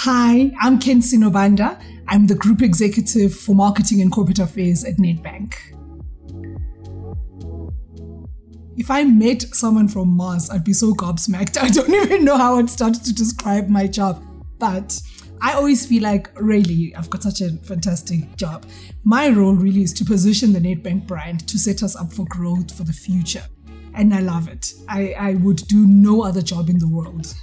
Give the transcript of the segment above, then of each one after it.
Hi, I'm Khensani Nobanda. I'm the Group Executive for Marketing and Corporate Affairs at Nedbank. If I met someone from Mars, I'd be so gobsmacked. I don't even know how I'd start to describe my job. But I always feel like, really, I've got such a fantastic job. My role really is to position the Nedbank brand to set us up for growth for the future. And I love it. I would do no other job in the world.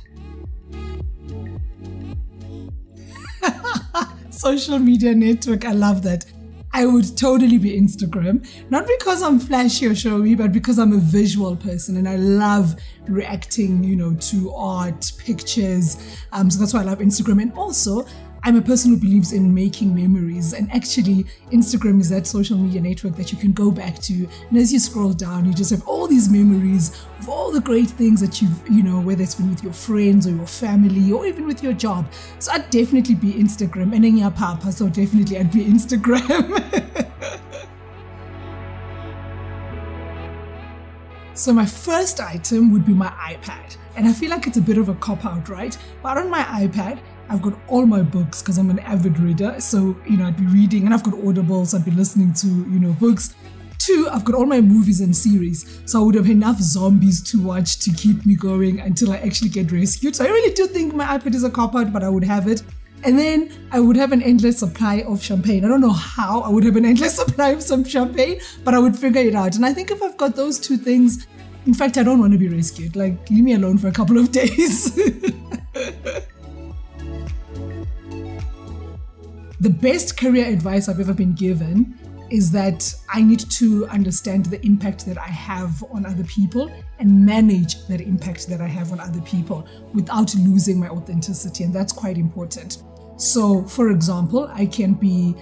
Social media network, I love that. I would totally be Instagram, not because I'm flashy or showy, but because I'm a visual person and I love reacting, to art, pictures. So that's why I love Instagram. And also, I'm a person who believes in making memories. And actually, Instagram is that social media network that you can go back to. And as you scroll down, you just have all these memories of all the great things that you've, whether it's been with your friends or your family or even with your job. So I'd definitely be Instagram. And then your papa, so definitely I'd be Instagram. So my first item would be my iPad. And I feel like it's a bit of a cop-out, right? But on my iPad, I've got all my books because I'm an avid reader. So, I'd be reading and I've got audibles, I'd be listening to, books. 2, I've got all my movies and series. So I would have enough zombies to watch to keep me going until I actually get rescued. So I really do think my iPad is a cop-out, but I would have it. And then I would have an endless supply of champagne. I don't know how I would have an endless supply of some champagne, but I would figure it out. And I think if I've got those 2 things, in fact, I don't want to be rescued. Like, leave me alone for a couple of days. The best career advice I've ever been given is that I need to understand the impact that I have on other people and manage that impact that I have on other people without losing my authenticity. And that's quite important. So, for example, I can be,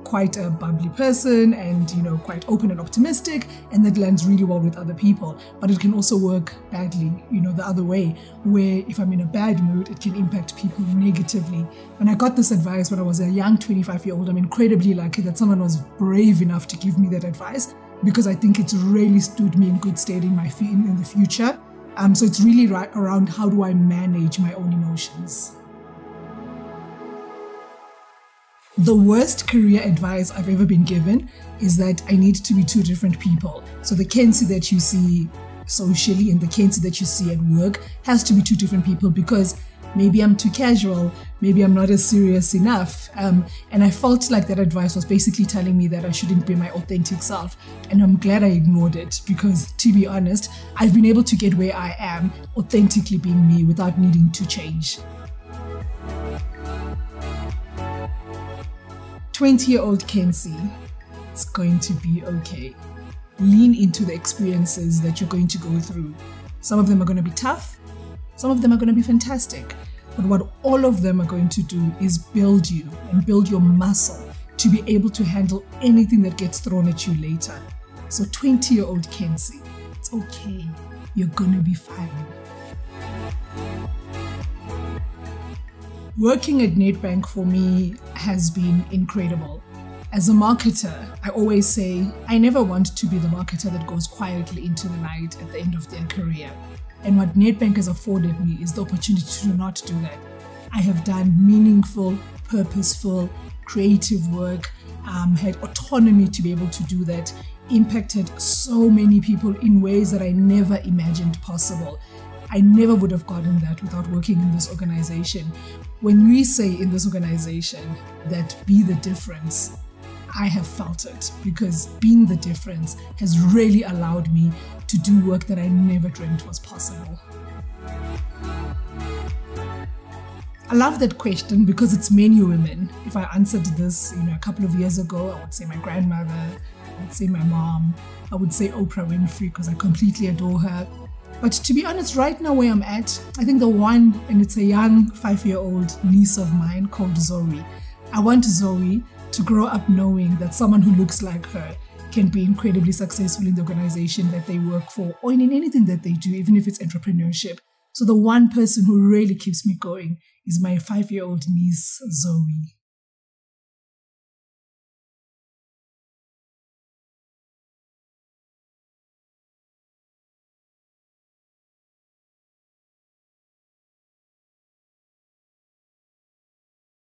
quite a bubbly person and, quite open and optimistic, and that lands really well with other people. But it can also work badly, the other way, where if I'm in a bad mood, it can impact people negatively. When I got this advice when I was a young 25-year-old, I'm incredibly lucky that someone was brave enough to give me that advice, because I think it's really stood me in good stead in the future. So it's really right around how do I manage my own emotions. The worst career advice I've ever been given is that I need to be 2 different people. So the Khensani that you see socially and the Khensani that you see at work has to be 2 different people, because maybe I'm too casual, maybe I'm not as serious enough. And I felt like that advice was basically telling me that I shouldn't be my authentic self. And I'm glad I ignored it, because to be honest, I've been able to get where I am authentically being me without needing to change. 20-year-old Khensani, it's going to be okay. Lean into the experiences that you're going to go through. Some of them are going to be tough, some of them are going to be fantastic. But what all of them are going to do is build you and build your muscle to be able to handle anything that gets thrown at you later. So 20-year-old Khensani, it's okay. You're going to be fine. Working at Nedbank for me has been incredible. As a marketer, I always say, I never want to be the marketer that goes quietly into the night at the end of their career. And what Nedbank has afforded me is the opportunity to not do that. I have done meaningful, purposeful, creative work, had autonomy to be able to do that, impacted so many people in ways that I never imagined possible. I never would have gotten that without working in this organization. When we say in this organization that be the difference, I have felt it, because being the difference has really allowed me to do work that I never dreamt was possible. I love that question because it's many women. If I answered this, a couple of years ago, I would say my grandmother, I would say my mom, I would say Oprah Winfrey, because I completely adore her. But to be honest, right now where I'm at, I think the one, and it's a young 5-year-old niece of mine called Zoe. I want Zoe to grow up knowing that someone who looks like her can be incredibly successful in the organization that they work for, or in anything that they do, even if it's entrepreneurship. So the one person who really keeps me going is my 5-year-old niece, Zoe.